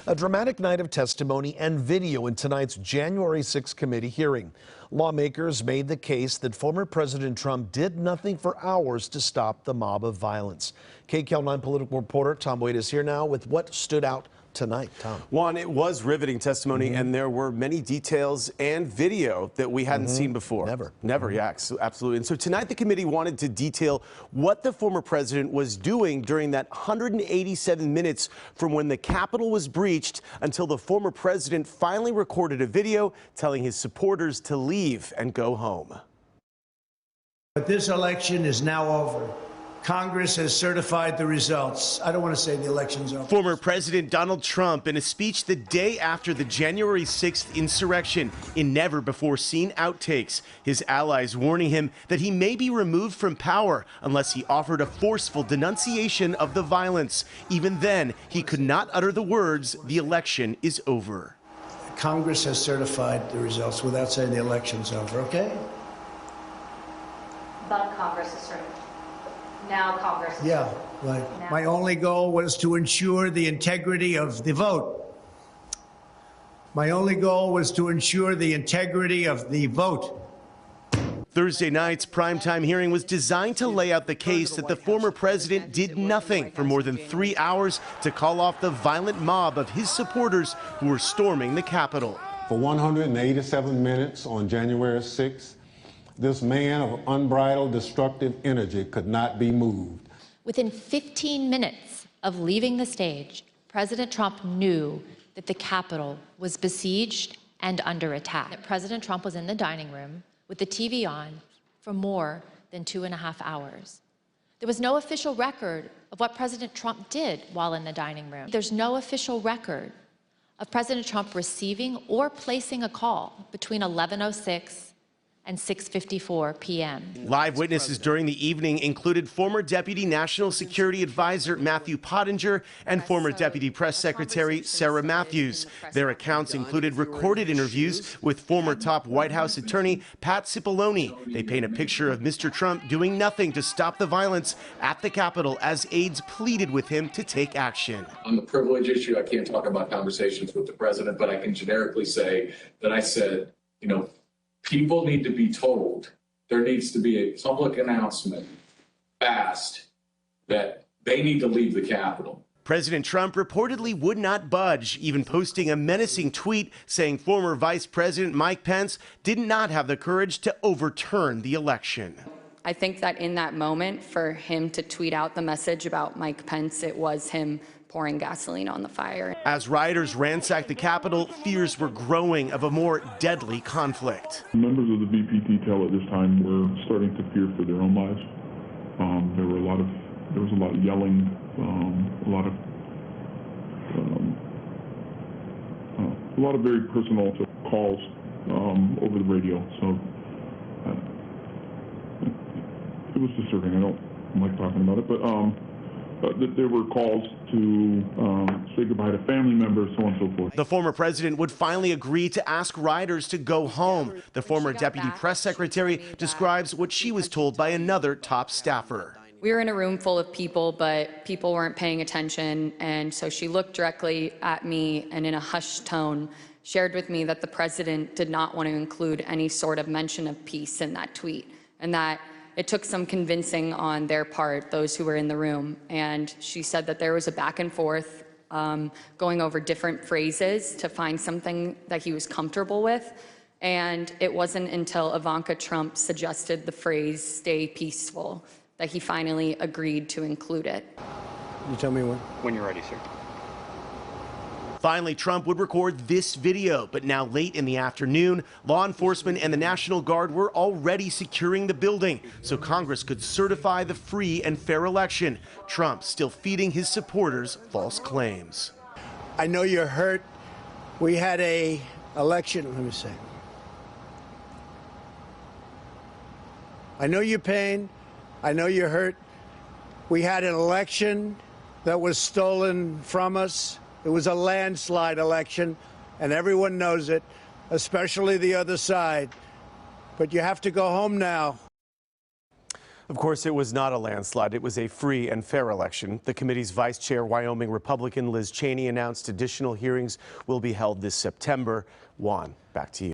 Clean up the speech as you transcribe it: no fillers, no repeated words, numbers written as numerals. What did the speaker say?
A dramatic night of testimony and video in tonight's January 6th committee hearing. Lawmakers made the case that former President Trump did nothing for hours to stop the mob of violence. KCAL 9 political reporter Tom Wade is here now with what stood out tonight. Tom. Juan, it was riveting testimony, and there were many details and video that we hadn't seen before. Never, yeah, absolutely. And so tonight the committee wanted to detail what the former president was doing during that 187 minutes from when the Capitol was breached until the former president finally recorded a video telling his supporters to leave and go home. But this election is now over. Congress has certified the results. I don't want to say the election's over. Former President Donald Trump, in a speech the day after the January 6th insurrection, in never-before-seen outtakes, his allies warning him that he may be removed from power unless he offered a forceful denunciation of the violence. Even then, he could not utter the words, "The election is over." Congress has certified the results without saying the election's over, okay? But Congress is certified. Now Congress is Yeah, right. My only goal was to ensure the integrity of the vote. My only goal was to ensure the integrity of the vote. Thursday night's primetime hearing was designed to lay out the case that the former president did nothing for more than 3 hours to call off the violent mob of his supporters who were storming the Capitol. For 187 minutes on January 6th, this man of unbridled destructive energy could not be moved. Within 15 minutes of leaving the stage, President Trump knew that the Capitol was besieged and under attack. That President Trump was in the dining room with the TV on for more than 2.5 hours. There was no official record of what President Trump did while in the dining room. There's no official record of President Trump receiving or placing a call between 11:06 and 6:54 p.m. Live witnesses during the evening included former Deputy National Security Advisor Matthew Pottinger and former Deputy Press Secretary Sarah Matthews. Their accounts included recorded interviews with former top White House attorney Pat Cipollone. They paint a picture of Mr. Trump doing nothing to stop the violence at the Capitol as aides pleaded with him to take action. On the privilege issue, I can't talk about conversations with the president, but I can generically say that I said, people need to be told, there needs to be a public announcement fast that they need to leave the Capitol. President Trump reportedly would not budge, even posting a menacing tweet saying former Vice President Mike Pence did not have the courage to overturn the election. I think that in that moment, for him to tweet out the message about Mike Pence, it was him pouring gasoline on the fire. As rioters ransacked the Capitol, fears were growing of a more deadly conflict. Members of the VP detail at this time were starting to fear for their own lives. There was a lot of yelling, a lot of very personal calls over the radio. So it was disturbing. I don't like talking about it, but there were calls to say goodbye to family members, so on and so forth. The former president would finally agree to ask rioters to go home. The former deputy press secretary describes what she was told by another top staffer. We were in a room full of people, but people weren't paying attention, and so she looked directly at me and in a hushed tone shared with me that the president did not want to include any sort of mention of peace in that tweet, and that it took some convincing on their part, those who were in the room. And she said that there was a back and forth going over different phrases to find something that he was comfortable with. And it wasn't until Ivanka Trump suggested the phrase, "stay peaceful," that he finally agreed to include it. You tell me when? When you're ready, sir. Finally, Trump would record this video, but now late in the afternoon, law enforcement and the National Guard were already securing the building so Congress could certify the free and fair election. Trump still feeding his supporters false claims. I know you're hurt. We had a election, let me say. I know your pain. I know you're hurt. We had an election that was stolen from us. It was a landslide election, and everyone knows it, especially the other side. But you have to go home now. Of course, it was not a landslide. It was a free and fair election. The committee's vice chair, Wyoming Republican Liz Cheney, announced additional hearings will be held this September. Juan, back to you.